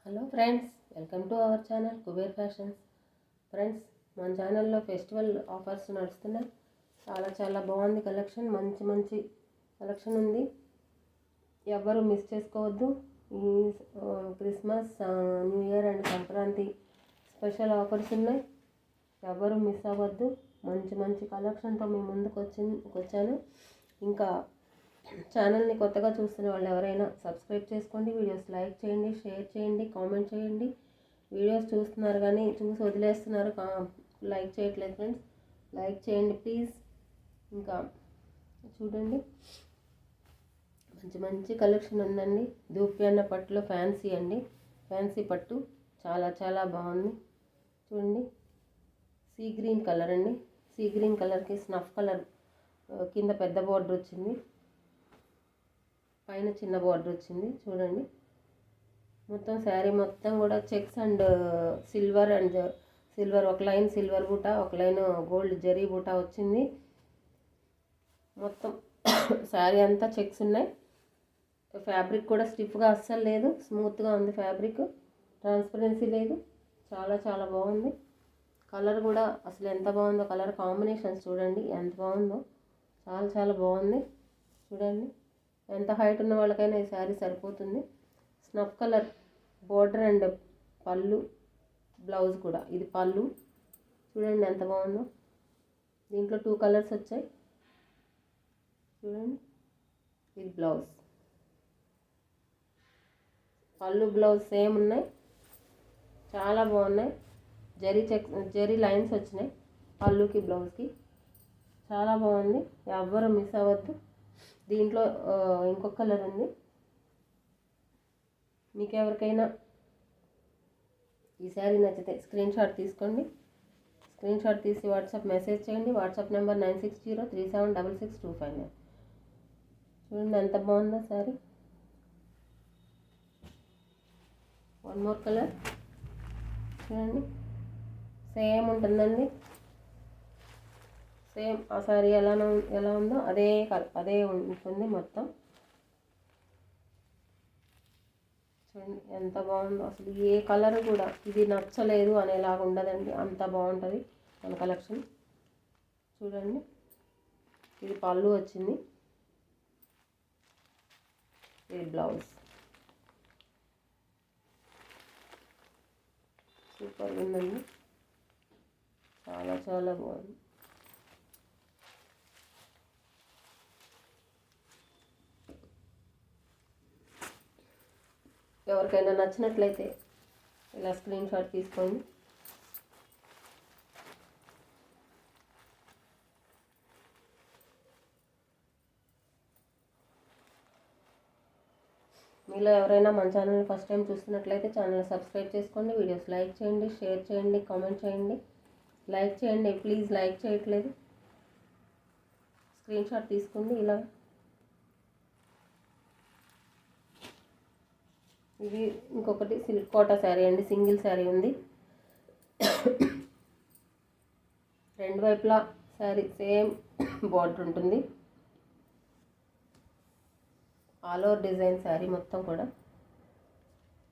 Hello friends, welcome to our channel Kuber fashions. Friends, మన ఛానల్లో festival offers నడుస్తున్నాయి. చాలా బాగుంది కలెక్షన్. మంచి కలెక్షన్ ఉంది. ఎవ్వరు మిస్ చేసుకోవద్దు. ఈ Christmas, new year and Sankranti special offers ఉన్నాయి. ఎవ్వరు మిస్ అవ్వద్దు. మంచి కలెక్షన్తో మీ ముందుకు వచ్చాను. ఇంకా ఛానల్ని కొత్తగా చూస్తున్న వాళ్ళు ఎవరైనా సబ్స్క్రైబ్ చేసుకోండి, వీడియోస్ లైక్ చేయండి, షేర్ చేయండి, కామెంట్ చేయండి. వీడియోస్ చూస్తున్నారు కానీ చూసి వదిలేస్తున్నారు, లైక్ చేయట్లేదు. ఫ్రెండ్స్, లైక్ చేయండి ప్లీజ్. ఇంకా చూడండి, మంచి కలెక్షన్ ఉందండి. దూప్యాన్న పట్టులో ఫ్యాన్సీ అండి, ఫ్యాన్సీ పట్టు చాలా బాగుంది. చూడండి, సీ గ్రీన్ కలర్ అండి. సీ గ్రీన్ కలర్కి స్నఫ్ కలర్ కింద పెద్ద బోర్డర్ వచ్చింది, పైన చిన్న బార్డర్ వచ్చింది. చూడండి, మొత్తం శారీ మొత్తం కూడా చెక్స్ అండ్ సిల్వర్ ఒక లైన్ సిల్వర్ బూటా, ఒక లైన్ గోల్డ్ జరీ బూటా వచ్చింది. మొత్తం శారీ అంతా చెక్స్ ఉన్నాయి. ఫ్యాబ్రిక్ కూడా స్టిఫ్గా అస్సలు లేదు, స్మూత్గా ఉంది ఫ్యాబ్రిక్, ట్రాన్స్పరెన్సీ లేదు. చాలా బాగుంది. కలర్ కూడా అసలు ఎంత బాగుందో, కలర్ కాంబినేషన్స్ చూడండి ఎంత బాగుందో. చాలా బాగుంది. చూడండి, ఎంత హైట్ ఉన్న వాళ్ళకైనా ఈ శారీ సరిపోతుంది. స్నఫ్ కలర్ బోర్డర్ అండ్ పళ్ళు, బ్లౌజ్ కూడా ఇది పళ్ళు. చూడండి ఎంత బాగుందో. దీంట్లో 2 కలర్స్ వచ్చాయి. చూడండి, ఇది బ్లౌజ్. పళ్ళు బ్లౌజ్ సేమ్ ఉన్నాయి, చాలా బాగున్నాయి. జరీ లైన్స్ వచ్చినాయి పళ్ళుకి బ్లౌజ్కి. చాలా బాగుంది, ఎవ్వరు మిస్ అవ్వద్దు. దీంట్లో ఇంకొక కలర్ ఉంది. మీకు ఎవరికైనా ఈ శారీ నచ్చితే స్క్రీన్ షాట్ తీసుకోండి. స్క్రీన్ షాట్ తీసి వాట్సాప్ మెసేజ్ చేయండి. WhatsApp number 9603766259. చూడండి ఎంత బాగుందో శారీ. వన్ మోర్ కలర్ చూడండి, సేమ్ ఉంటుందండి. సేమ్ ఆ శారీ ఎలా ఉందో అదే ఉంటుంది మొత్తం. చూడండి ఎంత బాగుందో. అసలు ఏ కలర్ కూడా ఇది నచ్చలేదు అనేలాగా ఉండదండి, అంత బాగుంటుంది మన కలెక్షన్. చూడండి, ఇది పళ్ళు వచ్చింది, ఇది బ్లౌజ్. సూపర్గా ఉందండి, చాలా బాగుంది. ఎవరికైనా నచ్చినట్లయితే ఇలా స్క్రీన్ షాట్ తీసుకోండి. మీలో ఎవరైనా మన ఛానల్ని ఫస్ట్ టైం చూస్తున్నట్లయితే ఛానల్ సబ్స్క్రైబ్ చేసుకోండి, వీడియోస్ లైక్ చేయండి, షేర్ చేయండి, కామెంట్ చేయండి. లైక్ చేయండి ప్లీజ్, లైక్ చేయట్లేదు. స్క్రీన్ షాట్ తీసుకోండి ఇలా. ఇది ఇంకొకటి సిల్క్ కోటా శారీ అండి, సింగిల్ శారీ ఉంది. రెండు వైపులా శారీ సేమ్ బార్డర్ ఉంటుంది. ఆల్ ఓవర్ డిజైన్ శారీ మొత్తం కూడా.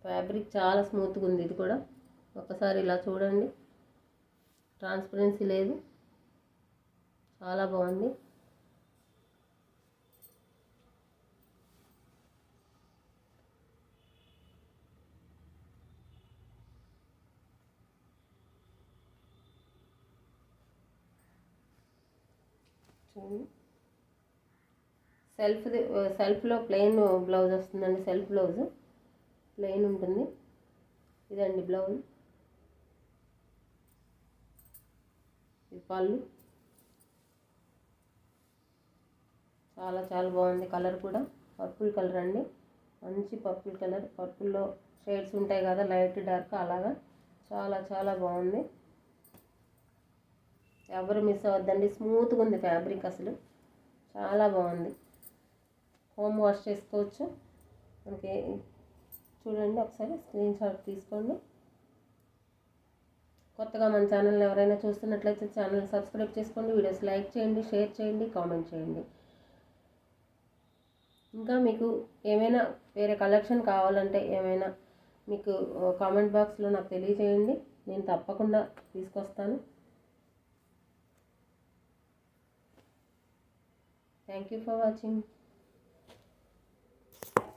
ఫ్యాబ్రిక్ చాలా స్మూత్గా ఉంది. ఇది కూడా ఒకసారి ఇలా చూడండి, ట్రాన్స్పరెన్సీ లేదు, చాలా బాగుంది. చూడండి, సెల్ఫ్లో ప్లెయిన్ బ్లౌజ్ వస్తుందండి. సెల్ఫ్ బ్లౌజ్ ప్లెయిన్ ఉంటుంది. ఇదండి బ్లౌజ్, ఇది పళ్ళు. చాలా బాగుంది. కలర్ కూడా పర్పుల్ కలర్ అండి, మంచి పర్పుల్ కలర్. పర్పుల్లో షేడ్స్ ఉంటాయి కదా, లైట్ డార్క్, అలాగా చాలా బాగుంది. ఎవరు మిస్ అవ్వద్దండి, స్మూత్గా ఉంది ఫ్యాబ్రిక్, అసలు చాలా బాగుంది. హోమ్ వాష్ చేసుకోవచ్చు మనకి. చూడండి, ఒకసారి స్క్రీన్ షాట్ తీసుకోండి. కొత్తగా మన ఛానల్ ఎవరైనా చూస్తున్నట్లయితే ఛానల్ సబ్స్క్రైబ్ చేసుకోండి, వీడియోస్ లైక్ చేయండి, షేర్ చేయండి, కామెంట్ చేయండి. ఇంకా మీకు ఏమైనా వేరే కలెక్షన్ కావాలంటే, ఏమైనా మీకు కామెంట్ బాక్స్లో నాకు తెలియజేయండి, నేను తప్పకుండా తీసుకొస్తాను. Thank you for watching.